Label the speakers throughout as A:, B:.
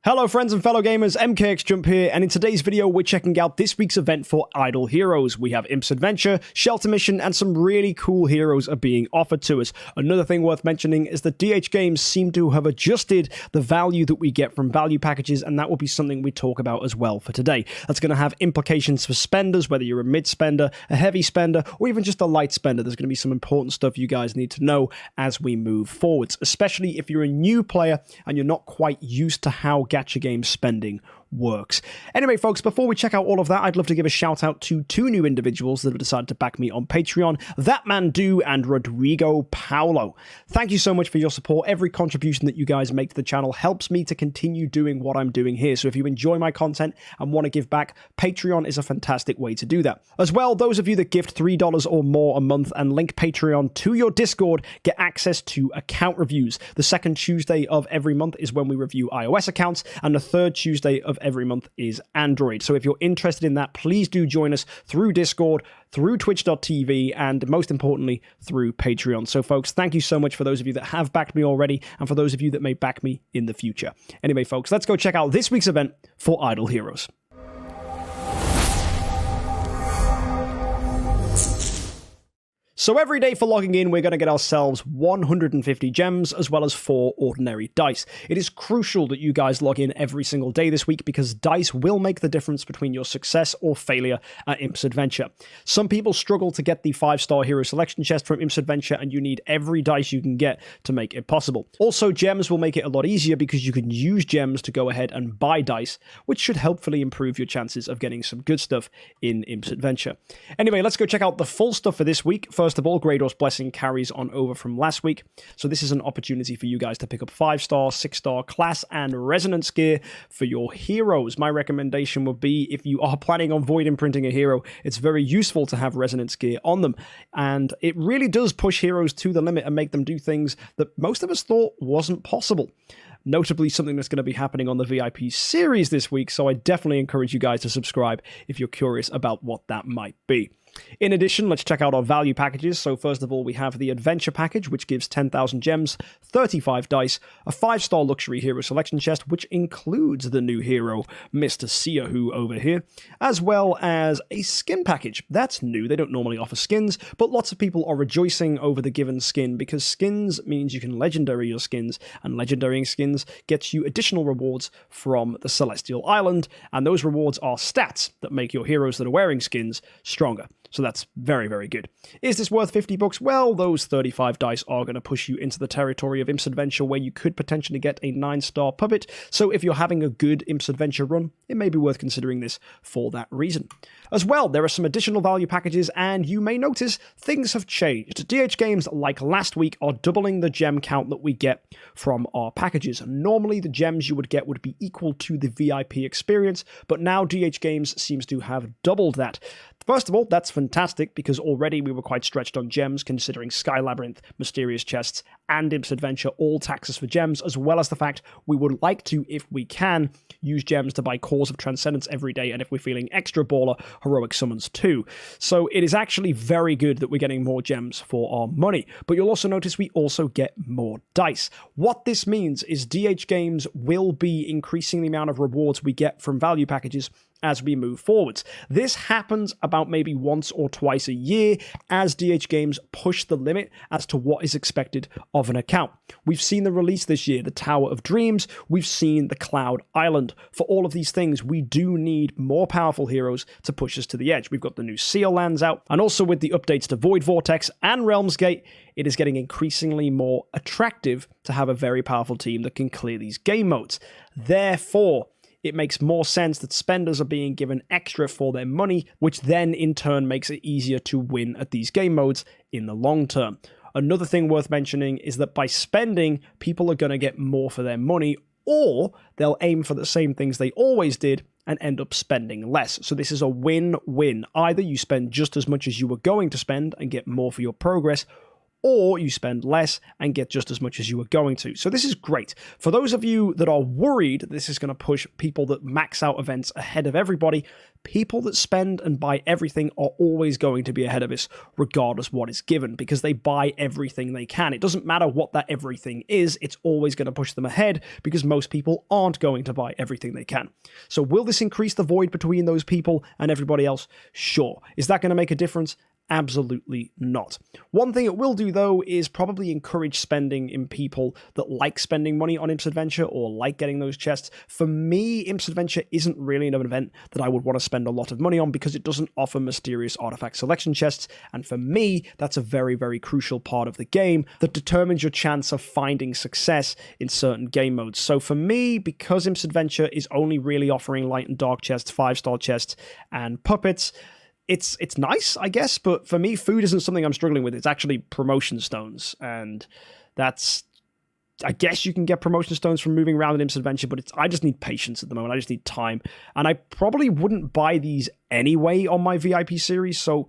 A: Hello friends and fellow gamers, MKxJUMP here, and in today's video we're checking out this week's event for Idle Heroes. We have Imps Adventure, Shelter Mission, and some really cool heroes are being offered to us. Another thing worth mentioning is that DHGames seem to have adjusted the value that we get from value packages, and that will be something we talk about as well for today. That's going to have implications for spenders, whether you're a mid spender, a heavy spender, or even just a light spender. There's going to be some important stuff you guys need to know as we move forwards, especially if you're a new player and you're not quite used to how DHGames spending works. Anyway, folks, before we check out all of that, I'd love to give a shout out to two new individuals that have decided to back me on Patreon, That Man Do and Rodrigo Paulo. Thank you so much for your support. Every contribution that you guys make to the channel helps me to continue doing what I'm doing here. So if you enjoy my content and want to give back, Patreon is a fantastic way to do that. As well, those of you that gift $3 or more a month and link Patreon to your Discord get access to account reviews. The second Tuesday of every month is when we review iOS accounts, and the third Tuesday of every month is Android. So if you're interested in that, please do join us through Discord, through twitch.tv, and most importantly, through Patreon. So folks, thank you so much for those of you that have backed me already, and for those of you that may back me in the future. Anyway, folks, let's go check out this week's event for Idle Heroes. So every day for logging in, we're going to get ourselves 150 gems as well as 4 ordinary dice. It is crucial that you guys log in every single day this week because dice will make the difference between your success or failure at Imps Adventure. Some people struggle to get the 5-star hero selection chest from Imps Adventure, and you need every dice you can get to make it possible. Also, gems will make it a lot easier because you can use gems to go ahead and buy dice, which should hopefully improve your chances of getting some good stuff in Imps Adventure. Anyway, let's go check out the full stuff for this week. First of all, Grador's Blessing carries on over from last week, so this is an opportunity for you guys to pick up 5-star, 6-star class and resonance gear for your heroes. My recommendation would be, if you are planning on void imprinting a hero, it's very useful to have resonance gear on them, and it really does push heroes to the limit and make them do things that most of us thought wasn't possible. Notably, something that's going to be happening on the VIP series this week, so I definitely encourage you guys to subscribe if you're curious about what that might be. In addition, let's check out our value packages. So first of all, we have the Adventure package, which gives 10,000 gems, 35 dice, a 5-star luxury hero selection chest, which includes the new hero, Mr. Siahu over here, as well as a skin package. That's new. They don't normally offer skins, but lots of people are rejoicing over the given skin because skins means you can legendary your skins, and legendarying skins gets you additional rewards from the Celestial Island, and those rewards are stats that make your heroes that are wearing skins stronger. So that's very, very good. Is this worth 50 bucks? Well, those 35 dice are going to push you into the territory of Imps Adventure where you could potentially get a 9-star puppet. So if you're having a good Imps Adventure run, it may be worth considering this for that reason. As well, there are some additional value packages, and you may notice things have changed. DHGames, like last week, are doubling the gem count that we get from our packages. Normally, the gems you would get would be equal to the VIP experience, but now DHGames seems to have doubled that. First of all, that's fantastic because already we were quite stretched on gems, considering Sky Labyrinth, Mysterious Chests, and Imps Adventure all tax us for gems, as well as the fact we would like to, if we can, use gems to buy Cores of Transcendence every day, and if we're feeling extra baller, Heroic Summons too. So it is actually very good that we're getting more gems for our money, but you'll also notice we also get more dice. What this means is DHGames will be increasing the amount of rewards we get from value packages as we move forwards. This happens about maybe once or twice a year as DHGames push the limit as to what is expected of an account. We've seen the release this year, the Tower of Dreams, we've seen the Cloud Island. For all of these things, we do need more powerful heroes to push us to the edge. We've got the new Seal Lands out, and also with the updates to Void Vortex and Realms Gate, it is getting increasingly more attractive to have a very powerful team that can clear these game modes. Therefore, it makes more sense that spenders are being given extra for their money, which then in turn makes it easier to win at these game modes in the long term. Another thing worth mentioning is that by spending, people are going to get more for their money, or they'll aim for the same things they always did and end up spending less. So this is a win-win. Either you spend just as much as you were going to spend and get more for your progress, or you spend less and get just as much as you were going to. So this is great. For those of you that are worried this is going to push people that max out events ahead of everybody, people that spend and buy everything are always going to be ahead of us regardless what is given, because they buy everything they can. It doesn't matter what that everything is, it's always going to push them ahead because most people aren't going to buy everything they can. So will this increase the void between those people and everybody else? Sure. Is that going to make a difference? Absolutely not. One thing it will do, though, is probably encourage spending in people that like spending money on Imps Adventure or like getting those chests. For me, Imps Adventure isn't really an event that I would want to spend a lot of money on because it doesn't offer mysterious artifact selection chests, and for me, that's a very, very crucial part of the game that determines your chance of finding success in certain game modes. So for me, because Imps Adventure is only really offering light and dark chests, 5-star chests, and puppets, it's nice, I guess, but for me, food isn't something I'm struggling with. It's actually promotion stones, and that's... I guess you can get promotion stones from moving around in Imps Adventure, but I just need patience at the moment. I just need time, and I probably wouldn't buy these anyway on my VIP series, so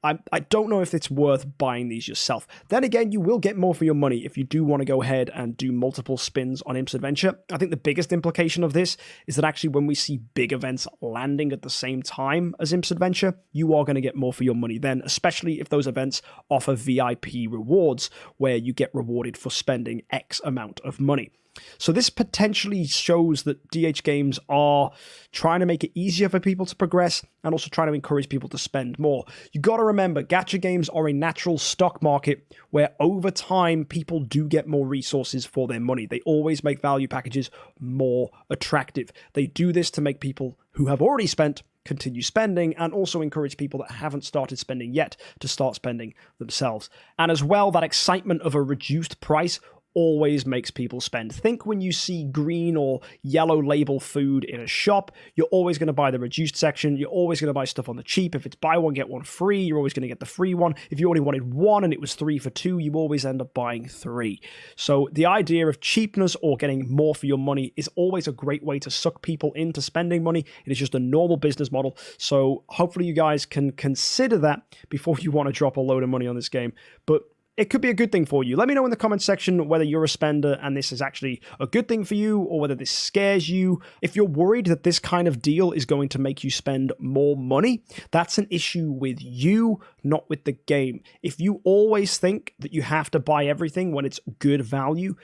A: I don't know if it's worth buying these yourself. Then again, you will get more for your money if you do want to go ahead and do multiple spins on Imps Adventure. I think the biggest implication of this is that actually when we see big events landing at the same time as Imps Adventure, you are going to get more for your money then, especially if those events offer VIP rewards where you get rewarded for spending X amount of money. So this potentially shows that DHGames are trying to make it easier for people to progress and also trying to encourage people to spend more. You got to remember, gacha games are a natural stock market where over time people do get more resources for their money. They always make value packages more attractive. They do this to make people who have already spent continue spending and also encourage people that haven't started spending yet to start spending themselves. And as well, that excitement of a reduced price always makes people spend. Think when you see green or yellow label food in a shop, you're always going to buy the reduced section. You're always going to buy stuff on the cheap. If it's buy one, get one free, you're always going to get the free one. If you only wanted one and it was 3 for 2, you always end up buying 3. So the idea of cheapness or getting more for your money is always a great way to suck people into spending money. It is just a normal business model. So hopefully you guys can consider that before you want to drop a load of money on this game. But it could be a good thing for you. Let me know in the comments section whether you're a spender and this is actually a good thing for you or whether this scares you. If you're worried that this kind of deal is going to make you spend more money, that's an issue with you, not with the game. If you always think that you have to buy everything when it's good value,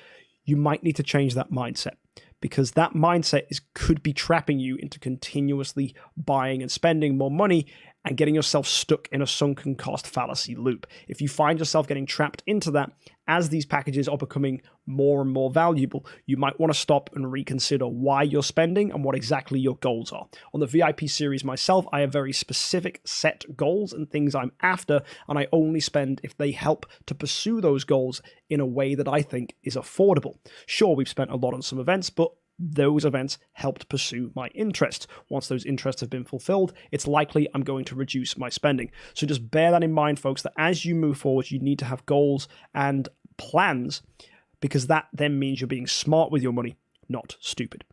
A: you might need to change that mindset, because that mindset could be trapping you into continuously buying and spending more money and getting yourself stuck in a sunken cost fallacy loop. If you find yourself getting trapped into that, as these packages are becoming more and more valuable, you might want to stop and reconsider why you're spending and what exactly your goals are. On the VIP series myself, I have very specific set goals and things I'm after, and I only spend if they help to pursue those goals in a way that I think is affordable. Sure, we've spent a lot on some events, but those events helped pursue my interests. Once those interests have been fulfilled, it's likely I'm going to reduce my spending. So just bear that in mind, folks, that as you move forward, you need to have goals and plans, because that then means you're being smart with your money, not stupid.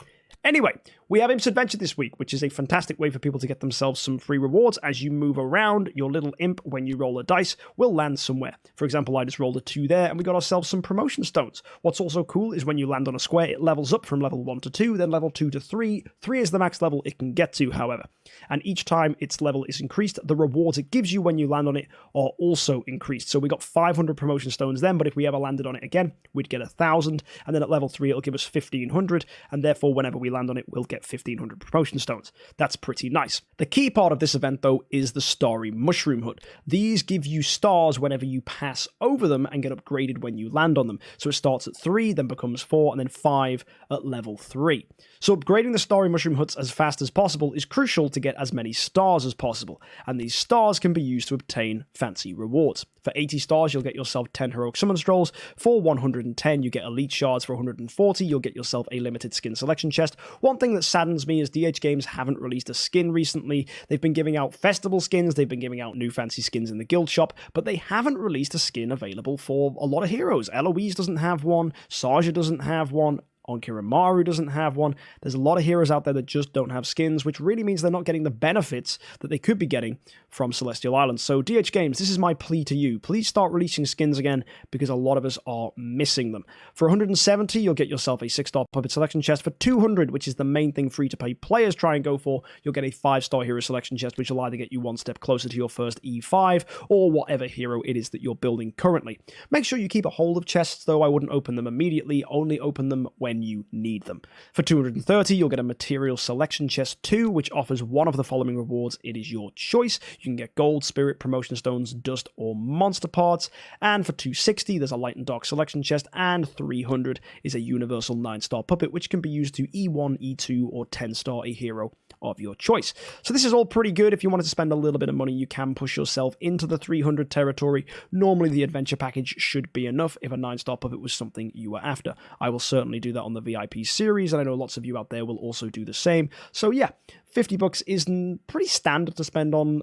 A: Anyway, we have Imps Adventure this week, which is a fantastic way for people to get themselves some free rewards. As you move around, your little imp, when you roll a dice, will land somewhere. For example, I just rolled a 2 there, and we got ourselves some promotion stones. What's also cool is when you land on a square, it levels up from level 1 to 2, then level 2 to 3. 3 is the max level it can get to, however. And each time its level is increased, the rewards it gives you when you land on it are also increased. So we got 500 promotion stones then, but if we ever landed on it again, we'd get 1,000, and then at level 3 it'll give us 1,500, and therefore whenever we land on it, we'll get 1,500 promotion stones. That's pretty nice. The key part of this event, though, is the Starry Mushroom Hut. These give you stars whenever you pass over them and get upgraded when you land on them. So it starts at 3, then becomes 4, and then 5 at level 3. So upgrading the Starry Mushroom Huts as fast as possible is crucial to get as many stars as possible, and these stars can be used to obtain fancy rewards. For 80 stars, you'll get yourself 10 Heroic Summon Scrolls. For 110, you get Elite Shards. For 140, you'll get yourself a limited skin selection chest. One thing that saddens me is DHGames haven't released a skin recently. They've been giving out festival skins, they've been giving out new fancy skins in the guild shop, but they haven't released a skin available for a lot of heroes. Eloise doesn't have one, Saja doesn't have one, Onkiramaru doesn't have one. There's a lot of heroes out there that just don't have skins, which really means they're not getting the benefits that they could be getting from Celestial Islands. So DHGames, this is my plea to you. Please start releasing skins again, because a lot of us are missing them. For 170, you'll get yourself a 6-star puppet selection chest. For 200, which is the main thing free-to-play players try and go for, you'll get a 5-star hero selection chest, which will either get you one step closer to your first E5, or whatever hero it is that you're building currently. Make sure you keep a hold of chests, though. I wouldn't open them immediately, only open them when you need them. For 230, you'll get a material selection chest 2, which offers one of the following rewards. It is your choice. You can get gold, spirit, promotion stones, dust, or monster parts. And for 260, there's a light and dark selection chest, and 300 is a universal 9-star puppet, which can be used to E1, E2, or 10-star a hero of your choice. So this is all pretty good. If you wanted to spend a little bit of money, you can push yourself into the 300 territory. Normally the adventure package should be enough if a 9-star puppet was something you were after. I will certainly do that on the VIP series, and I know lots of you out there will also do the same. So yeah, $50 is pretty standard to spend on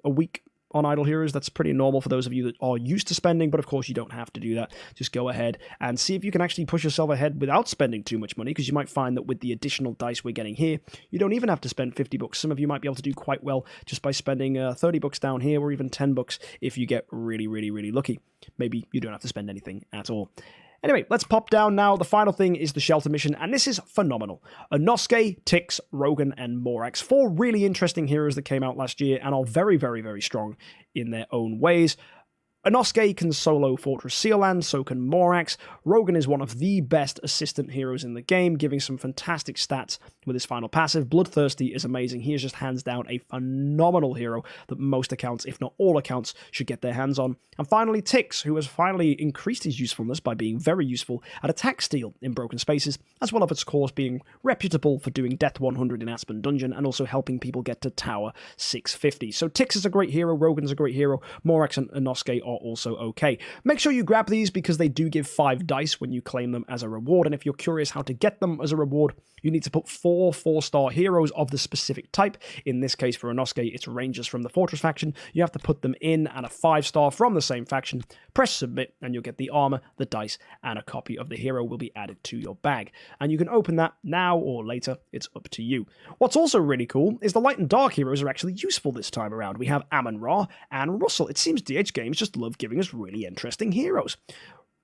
A: a week on Idle Heroes. That's pretty normal for those of you that are used to spending, but of course you don't have to do that. Just go ahead and see if you can actually push yourself ahead without spending too much money, because you might find that with the additional dice we're getting here, you don't even have to spend $50. Some of you might be able to do quite well just by spending $30 down here, or even $10 if you get really, really, really lucky. Maybe you don't have to spend anything at all. Anyway, let's pop down now. The final thing is the shelter mission, and this is phenomenal. Inosuke, Tix, Rogan, and Morax. 4 really interesting heroes that came out last year and are very, very, very strong in their own ways. Inosuke can solo Fortress Sealand, so can Morax. Rogan is one of the best assistant heroes in the game, giving some fantastic stats with his final passive. Bloodthirsty is amazing. He is just hands down a phenomenal hero that most accounts, if not all accounts, should get their hands on. And finally, Tix, who has finally increased his usefulness by being very useful at attack steal in Broken Spaces, as well as, of course, being reputable for doing Death 100 in Aspen Dungeon, and also helping people get to Tower 650. So Tix is a great hero, Rogan's a great hero, Morax and Inosuke are also okay. Make sure you grab these, because they do give 5 dice when you claim them as a reward, and if you're curious how to get them as a reward, you need to put 4 4-star heroes of the specific type. In this case, for Inosuke, it's Rangers from the Fortress faction. You have to put them in, and a 5-star from the same faction. Press submit, and you'll get the armor, the dice, and a copy of the hero will be added to your bag. And you can open that now or later. It's up to you. What's also really cool is the light and dark heroes are actually useful this time around. We have Amun-Ra and Russell. It seems DHGames just love giving us really interesting heroes.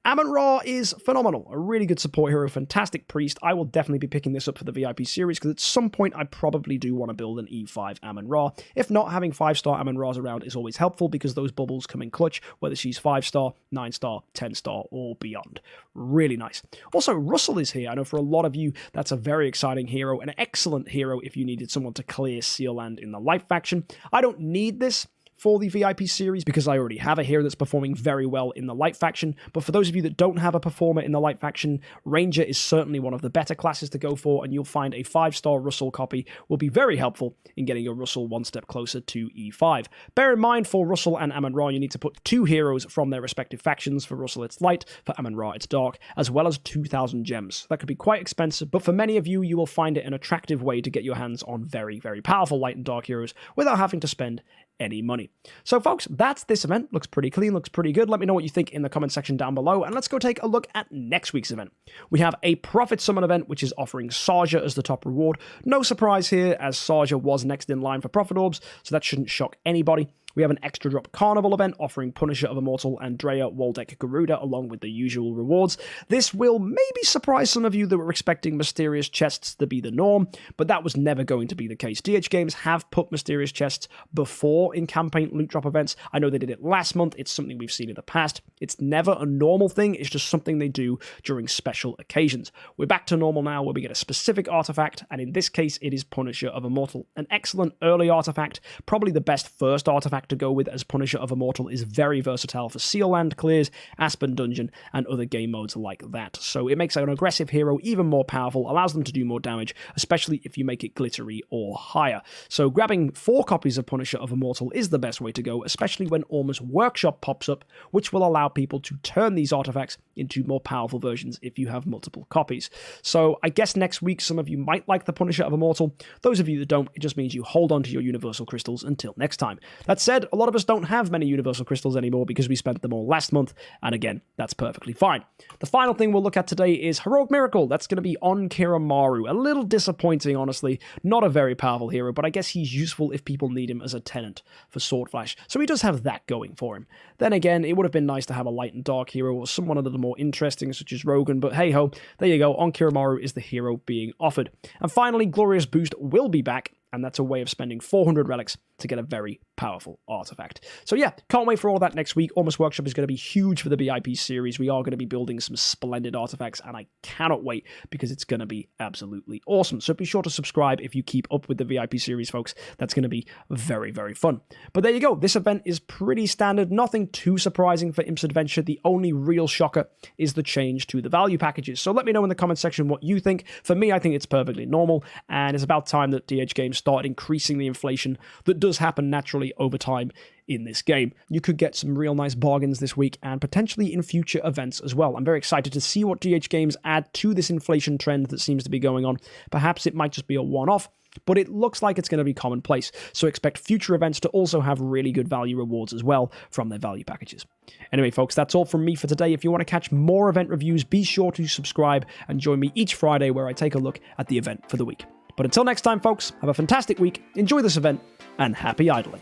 A: Amun-Ra is phenomenal, a really good support hero, fantastic priest. I will definitely be picking this up for the VIP series, because at some point I probably do want to build an E5 Amun-Ra. If not, having 5-star Amun-Ras around is always helpful, because those bubbles come in clutch, whether she's 5-star, 9-star, 10-star, or beyond. Really nice. Also, Russell is here. I know for a lot of you, that's a very exciting hero, an excellent hero if you needed someone to clear Sealand in the Light faction. I don't need this for the VIP series, because I already have a hero that's performing very well in the Light faction. But for those of you that don't have a performer in the Light faction, Ranger is certainly one of the better classes to go for, and you'll find a 5-star Russell copy will be very helpful in getting your Russell one step closer to E5. Bear in mind, for Russell and Amun-Ra, you need to put 2 heroes from their respective factions. For Russell, it's Light. For Amun-Ra, it's Dark, as well as 2,000 gems. That could be quite expensive, but for many of you, you will find it an attractive way to get your hands on very, very powerful Light and Dark heroes without having to spend any money. So folks, that's this event. Looks pretty clean, looks pretty good. Let me know what you think in the comment section down below, and let's go take a look at next week's event. We have a Prophet Summon event, which is offering Saja as the top reward. No surprise here, as Saja was next in line for Prophet Orbs, so that shouldn't shock anybody. We have an extra drop carnival event offering Punisher of Immortal, Andrea, Waldeck, Garuda, along with the usual rewards. This will maybe surprise some of you that were expecting mysterious chests to be the norm, but that was never going to be the case. DHGames have put mysterious chests before in campaign loot drop events. I know they did it last month. It's something we've seen in the past. It's never a normal thing. It's just something they do during special occasions. We're back to normal now, where we get a specific artifact, and in this case, it is Punisher of Immortal. An excellent early artifact, probably the best first artifact to go with, as Punisher of Immortal is very versatile for Sealand clears, Aspen Dungeon, and other game modes like that. So it makes an aggressive hero even more powerful, allows them to do more damage, especially if you make it glittery or higher. So grabbing 4 copies of Punisher of Immortal is the best way to go, especially when Ormus Workshop pops up, which will allow people to turn these artifacts into more powerful versions if you have multiple copies. So I guess next week some of you might like the Punisher of Immortal. Those of you that don't, it just means you hold on to your universal crystals until next time. That said, said, a lot of us don't have many universal crystals anymore because we spent them all last month, and again, that's perfectly fine. The final thing we'll look at today is Heroic Miracle. That's going to be on Kiramaru. A little disappointing, honestly. Not a very powerful hero, but I guess he's useful if people need him as a tenant for Sword Flash. So he does have that going for him. Then again, it would have been nice to have a light and dark hero or someone a little more interesting, such as Rogan, but hey ho, there you go. On Kiramaru is the hero being offered. And finally, Glorious Boost will be back, and that's a way of spending 400 relics to get a very powerful artifact. So yeah, can't wait for all that next week. Almost Workshop is going to be huge for the VIP series. We are going to be building some splendid artifacts, and I cannot wait because it's going to be absolutely awesome. So be sure to subscribe if you keep up with the VIP series, folks. That's going to be very, very fun. But there you go. This event is pretty standard. Nothing too surprising for Imps Adventure. The only real shocker is the change to the value packages. So let me know in the comment section what you think. For me, I think it's perfectly normal, and it's about time that DHGames started increasing the inflation that does happen naturally over time in this game. You could get some real nice bargains this week and potentially in future events as well. I'm very excited to see what DHGames add to this inflation trend that seems to be going on. Perhaps it might just be a one-off, but it looks like it's going to be commonplace, so expect future events to also have really good value rewards as well from their value packages. Anyway, folks, that's all from me for today. If you want to catch more event reviews, be sure to subscribe and join me each Friday where I take a look at the event for the week. But until next time, folks, have a fantastic week, enjoy this event, and happy idling.